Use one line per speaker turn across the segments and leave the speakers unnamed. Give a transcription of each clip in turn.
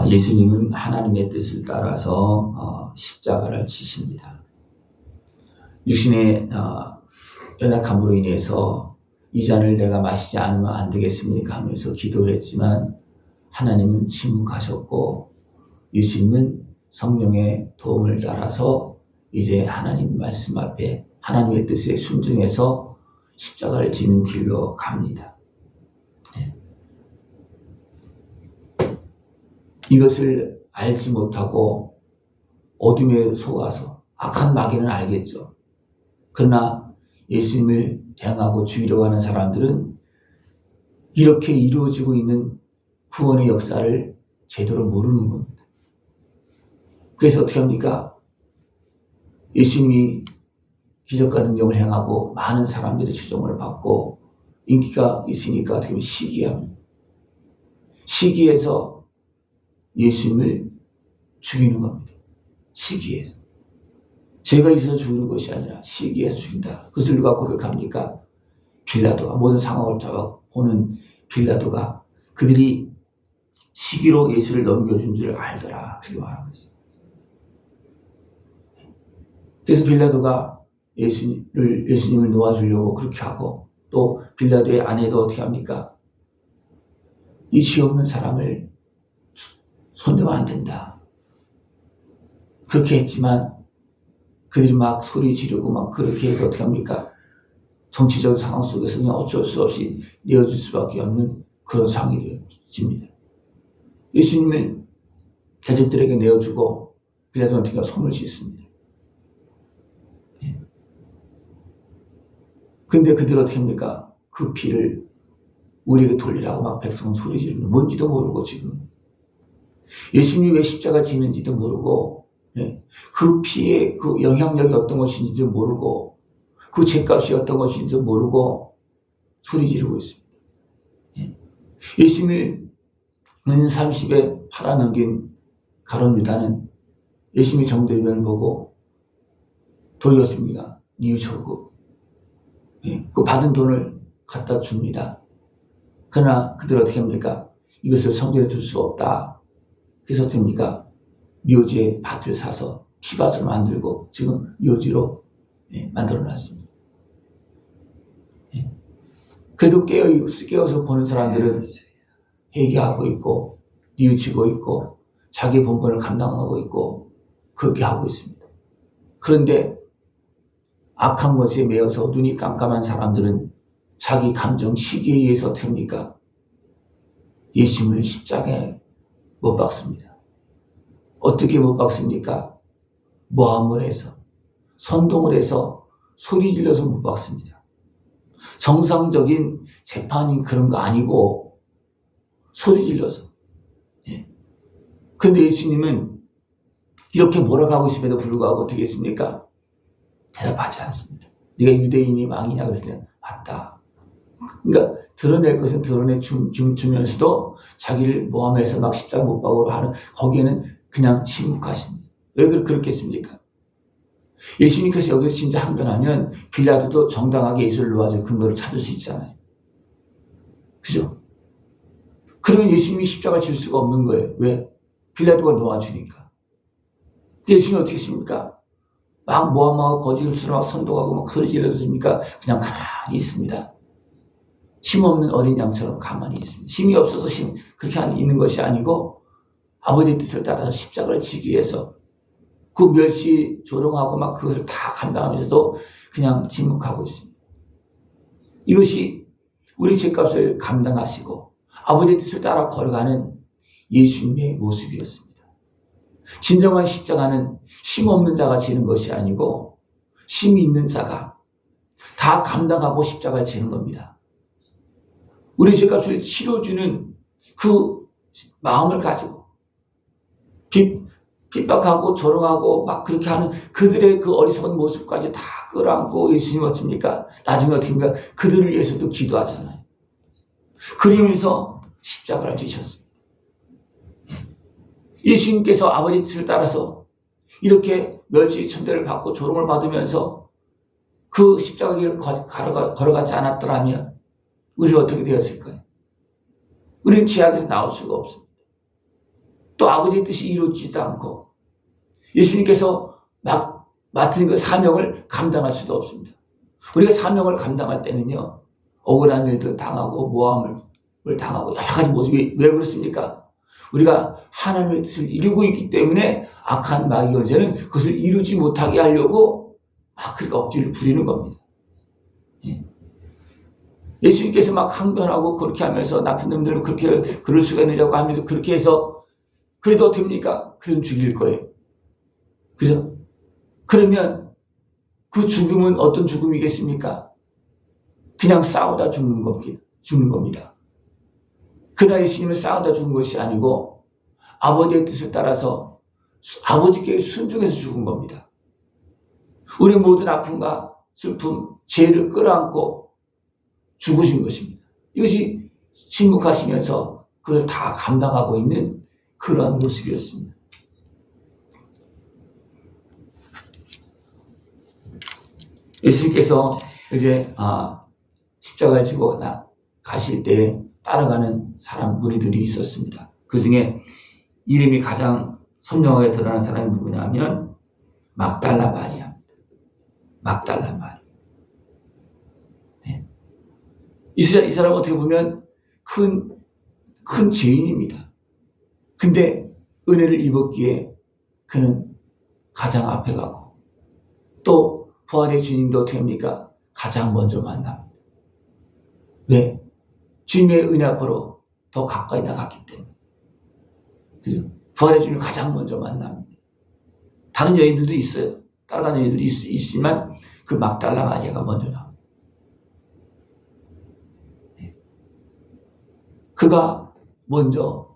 예수님은 하나님의 뜻을 따라서 십자가를 지십니다. 육신의 연약함으로 인해서 이 잔을 내가 마시지 않으면 안 되겠습니까 하면서 기도를 했지만 하나님은 침묵하셨고 예수님은 성령의 도움을 따라서 이제 하나님 말씀 앞에 하나님의 뜻에 순종해서 십자가를 지는 길로 갑니다. 이것을 알지 못하고 어둠에 속아서 악한 마귀는 알겠죠. 그러나 예수님을 대항하고 죽이려고 하는 사람들은 이렇게 이루어지고 있는 구원의 역사를 제대로 모르는 겁니다. 그래서 어떻게 합니까? 예수님이 기적과 능력을 행하고 많은 사람들의 추종을 받고 인기가 있으니까 어떻게 보면 시기합니다. 시기에서 예수님을 죽이는 겁니다. 시기에서. 죄가 있어서 죽이는 것이 아니라 시기에서 죽인다. 그것을 누가 고백합니까? 빌라도가, 모든 상황을 보는 빌라도가 그들이 시기로 예수를 넘겨준 줄 알더라. 그렇게 말하고 있어요. 그래서 빌라도가 예수님을 놓아주려고 그렇게 하고 또 빌라도의 아내도 어떻게 합니까? 이 죄 없는 사람을 손대면 안 된다. 그렇게 했지만 그들이 막 소리 지르고 막 그렇게 해서 어떻게 합니까? 정치적 상황 속에서 그냥 어쩔 수 없이 내어줄 수밖에 없는 그런 상황이 되어집니다. 예수님을 대적들에게 내어주고 빌라도한테 손을 씻습니다. 근데 그들 어떻게 합니까? 그 피를 우리에게 돌리라고 막 백성은 소리 지르는 뭔지도 모르고 지금 예수님이 왜 십자가 지는지도 모르고 그 피의 그 영향력이 어떤 것인지도 모르고 그 죄값이 어떤 것인지도 모르고 소리 지르고 있습니다. 예수님을 은 30에 팔아넘긴 가룟 유다는 예수님이 정죄를 보고 돌렸습니다. 뉘우쳐고 그 받은 돈을 갖다 줍니다. 그러나 그들 어떻게 합니까? 이것을 성전에 둘 수 없다. 그래서 됩니까? 묘지에 밭을 사서 피밭을 만들고 지금 묘지로 만들어 놨습니다. 그래도 깨어서 보는 사람들은 회개하고 있고 뉘우치고 있고 자기 본분을 감당하고 있고 그렇게 하고 있습니다. 그런데 악한 것에 매여서 눈이 깜깜한 사람들은 자기 감정 시기에 의해서 됩니까? 예수님을 십자가에 못 박습니다. 어떻게 못 박습니까? 모함을 해서 선동을 해서 소리 질러서 못 박습니다. 정상적인 재판이 그런 거 아니고 소리 질러서. 그런데 예수님은 이렇게 몰아가고 있음에도 불구하고 어떻게 했습니까? 대답하지 않습니다. 네가 유대인이 왕이냐 그랬더니 맞다. 그러니까 드러낼 것은 주면서도 자기를 모함해서 막 십자가 못 박으러 하는 거기에는 그냥 침묵하십니다. 왜 그렇겠습니까? 예수님께서 여기서 진짜 항변하면 빌라도도 정당하게 예수를 놓아줄 근거를 찾을 수 있잖아요. 그죠? 그러면 예수님이 십자가 질 수가 없는 거예요. 왜? 빌라도가 놓아주니까. 예수님이 어떻게 했습니까? 막 모함하고 거짓으로 막 선동하고 막 소리 질러주니까 그냥 가만히 있습니다. 심 없는 어린 양처럼 가만히 있습니다. 힘이 없어서 그렇게 있는 것이 아니고 아버지의 뜻을 따라서 십자가를 지기 위해서 그 멸시 조롱하고 막 그것을 다 감당하면서도 그냥 침묵하고 있습니다. 이것이 우리 죄값을 감당하시고 아버지의 뜻을 따라 걸어가는 예수님의 모습이었습니다. 진정한 십자가는 힘 없는 자가 지는 것이 아니고 힘이 있는 자가 다 감당하고 십자가를 지는 겁니다. 우리 죄값을 치러주는 그 마음을 가지고 핍박하고 조롱하고 막 그렇게 하는 그들의 그 어리석은 모습까지 다 끌어안고 예수님 어떻습니까? 나중에 어떻습니까? 그들을 위해서도 기도하잖아요. 그러면서 십자가를 지셨습니다. 예수님께서 아버지 뜻을 따라서 이렇게 멸시천대를 받고 조롱을 받으면서 그 십자가 길을 걸어가지 않았더라면 우리는 어떻게 되었을까요? 우리는 죄악에서 나올 수가 없습니다. 또 아버지의 뜻이 이루어지지도 않고 예수님께서 맡은 그 사명을 감당할 수도 없습니다. 우리가 사명을 감당할 때는요, 억울한 일도 당하고 모함을 당하고 여러 가지 모습이 왜 그렇습니까? 우리가 하나님의 뜻을 이루고 있기 때문에 악한 마귀 권세는 그것을 이루지 못하게 하려고 그렇게 억지를 부리는 겁니다. 예수님께서 막 항변하고 그렇게 하면서 나쁜 놈들은 그렇게 그럴 수가 있느냐고 하면서 그렇게 해서 그래도 어떻게 됩니까? 그들은 죽일 거예요. 그죠? 그러면 그 죽음은 어떤 죽음이겠습니까? 그냥 싸우다 죽는 겁니다. 그러나 예수님은 싸우다 죽은 것이 아니고 아버지의 뜻을 따라서 아버지께 순종해서 죽은 겁니다. 우리 모든 아픔과 슬픔, 죄를 끌어안고 죽으신 것입니다. 이것이 침묵하시면서 그걸 다 감당하고 있는 그러한 모습이었습니다. 예수님께서 이제 십자가를 지고 가실 때 따라가는 무리들이 있었습니다. 그 중에 이름이 가장 선명하게 드러나는 사람이 누구냐 하면 막달라 마리아입니다. 막달라 마리아. 네. 이 사람은 어떻게 보면 큰 죄인입니다. 근데 은혜를 입었기에 그는 가장 앞에 가고 또 부활의 주님도 어떻게 합니까? 가장 먼저 만납니다. 왜? 주님의 은혜 앞으로 더 가까이 나갔기 때문에. 그죠? 부활의 주님을 가장 먼저 만납니다. 다른 여인들도 있어요. 따라가는 여인들도 있지만 그 막달라 마리아가 먼저 나옵니다. 네. 그가 먼저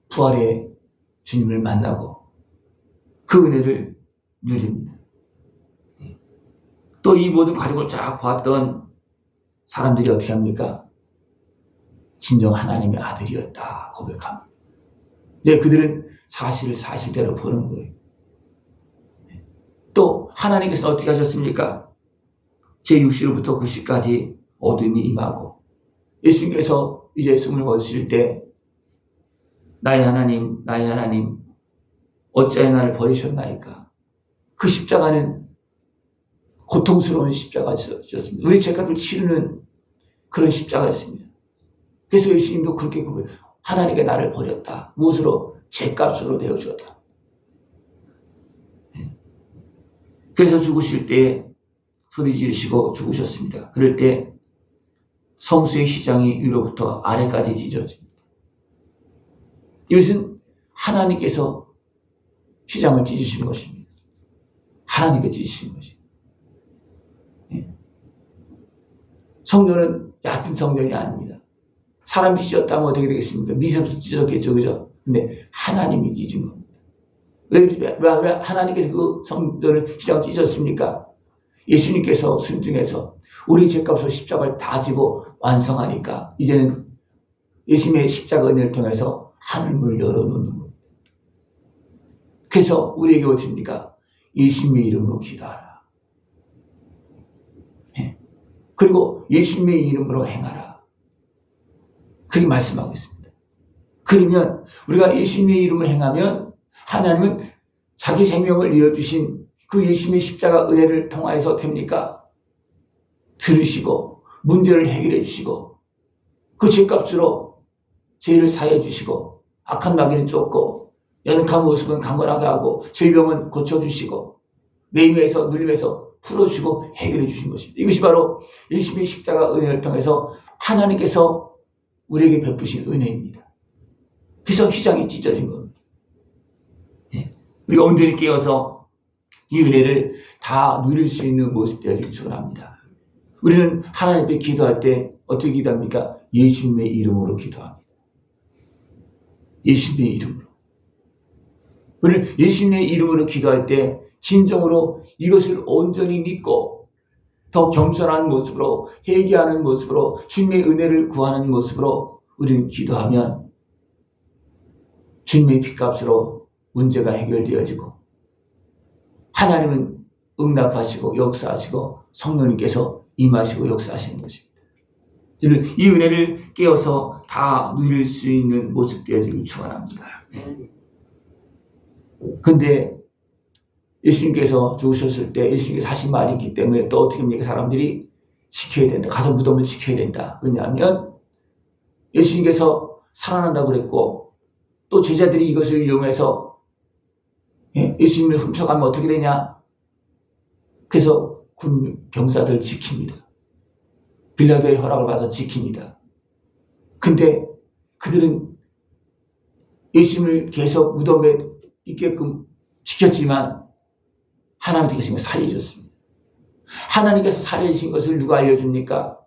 부활의 주님을 만나고 그 은혜를 누립니다. 네. 또 이 모든 과정을 쫙 보았던 사람들이 어떻게 합니까? 진정 하나님의 아들이었다 고백합니다. 네, 그들은 사실을 사실대로 보는 거예요. 또 하나님께서 어떻게 하셨습니까? 제6시로부터 9시까지 어둠이 임하고 예수님께서 이제 숨을 거두실 때 나의 하나님 어찌하여 나를 버리셨나이까? 그 십자가는 고통스러운 십자가였습니다. 우리 죄값을 치르는 그런 십자가였습니다. 그래서 예수님도 그렇게 하나님께 나를 버렸다. 무엇으로? 죄값으로 내어주었다. 그래서 죽으실 때 소리 지르시고 죽으셨습니다. 그럴 때 성수의 시장이 위로부터 아래까지 찢어집니다. 이것은 하나님께서 시장을 찢으신 것입니다. 하나님께 찢으신 것입니다. 성전은 얕은 성전이 아닙니다. 사람이 찢었다면 어떻게 되겠습니까? 미세부터 찢었겠죠, 그죠? 근데 하나님이 찢은 겁니다. 왜 하나님께서 그 성전을 시장 찢었습니까? 예수님께서 순종해서 우리 죄값으로 십자가를 다 지고 완성하니까 이제는 예수님의 십자가 은혜를 통해서 하늘문을 열어놓는 겁니다. 그래서 우리에게 어떻습니까? 예수님의 이름으로 기도하라. 네. 그리고 예수님의 이름으로 행하라. 그렇게 말씀하고 있습니다. 그러면 우리가 예수님의 이름을 행하면 하나님은 자기 생명을 이어주신 그 예수님의 십자가 은혜를 통하여서 어떻게 합니까? 들으시고 문제를 해결해 주시고 그 죄값으로 죄를 사해 주시고 악한 마귀는 쫓고 연약한 모습은 강건하게 하고 질병은 고쳐주시고 매임에서 눌림에서 풀어주시고 해결해 주신 것입니다. 이것이 바로 예수님의 십자가 은혜를 통해서 하나님께서 우리에게 베푸신 은혜입니다. 그래서 휘장이 찢어진 겁니다. 네. 우리가 온전히 깨어서 이 은혜를 다 누릴 수 있는 모습 되어지길 축원합니다. 우리는 하나님 앞에 기도할 때 어떻게 기도합니까? 예수님의 이름으로 기도합니다. 예수님의 이름으로. 우리는 예수님의 이름으로 기도할 때 진정으로 이것을 온전히 믿고 더 겸손한 모습으로 회개하는 모습으로 주님의 은혜를 구하는 모습으로 우리는 기도하면 주님의 피값으로 문제가 해결되어지고 하나님은 응답하시고 역사하시고 성령님께서 임하시고 역사하시는 것입니다. 이 은혜를 깨어서 다 누릴 수 있는 모습 되어지길 축원합니다. 근데 예수님께서 죽으셨을 때 예수님께서 하신 말이 있기 때문에 또 어떻게 합니까? 사람들이 지켜야 된다. 가서 무덤을 지켜야 된다. 왜냐하면 예수님께서 살아난다고 그랬고 또 제자들이 이것을 이용해서 예수님을 훔쳐가면 어떻게 되냐? 그래서 군 병사들 지킵니다. 빌라도의 허락을 받아서 지킵니다. 근데 그들은 예수님을 계속 무덤에 있게끔 지켰지만 하나님께서 살려주셨습니다. 하나님께서 살려주신 것을 누가 알려줍니까?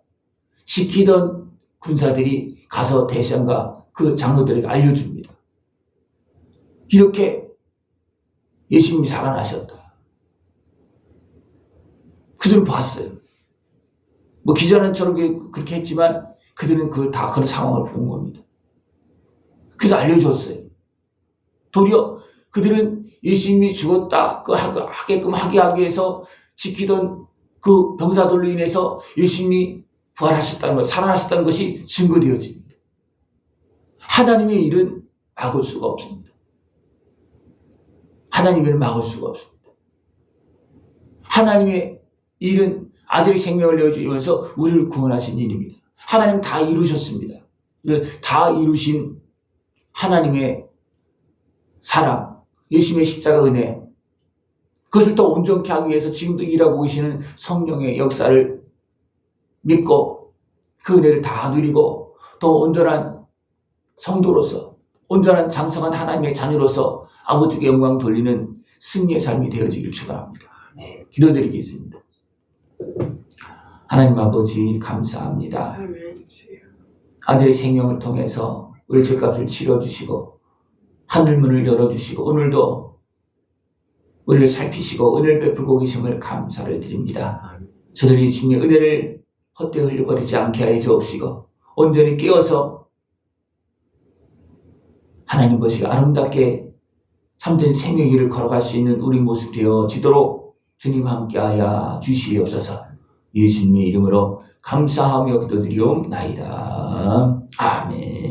지키던 군사들이 가서 대장과 그 장로들에게 알려줍니다. 이렇게 예수님이 살아나셨다. 그들은 봤어요. 뭐 기자는 저렇게 그렇게 했지만 그들은 그걸 다 그런 상황을 본 겁니다. 그래서 알려줬어요. 도리어 그들은 예수님이 죽었다 하게끔 하게 하기 위해서 지키던 그 병사들로 인해서 예수님이 부활하셨다는 것, 살아나셨다는 것이 증거되어집니다. 하나님의 일은 막을 수가 없습니다. 하나님의 일은 막을 수가 없습니다. 하나님의 일은 아들의 생명을 내어주면서 우리를 구원하신 일입니다. 하나님 다 이루셨습니다. 다 이루신 하나님의 사랑, 예수님의 십자가 은혜, 그것을 더 온전케 하기 위해서 지금도 일하고 계시는 성령의 역사를 믿고 그 은혜를 다 누리고 더 온전한 성도로서 온전한 장성한 하나님의 자녀로서 아버지께 영광 돌리는 승리의 삶이 되어지길 축원합니다. 기도드리겠습니다. 하나님 아버지 감사합니다. 아들의 생명을 통해서 우리 죄값을 치러주시고 하늘문을 열어주시고 오늘도 우리를 살피시고 은혜를 베풀고 계심을 감사를 드립니다. 저들이 주님의 은혜를 헛되이 흘려버리지 않게 하여 주옵시고 온전히 깨어서 하나님 보시기 아름답게 참된 생명의 길을 걸어갈 수 있는 우리 모습 되어지도록 주님 함께하여 주시옵소서. 예수님의 이름으로 감사하며 기도드리옵나이다. 아멘.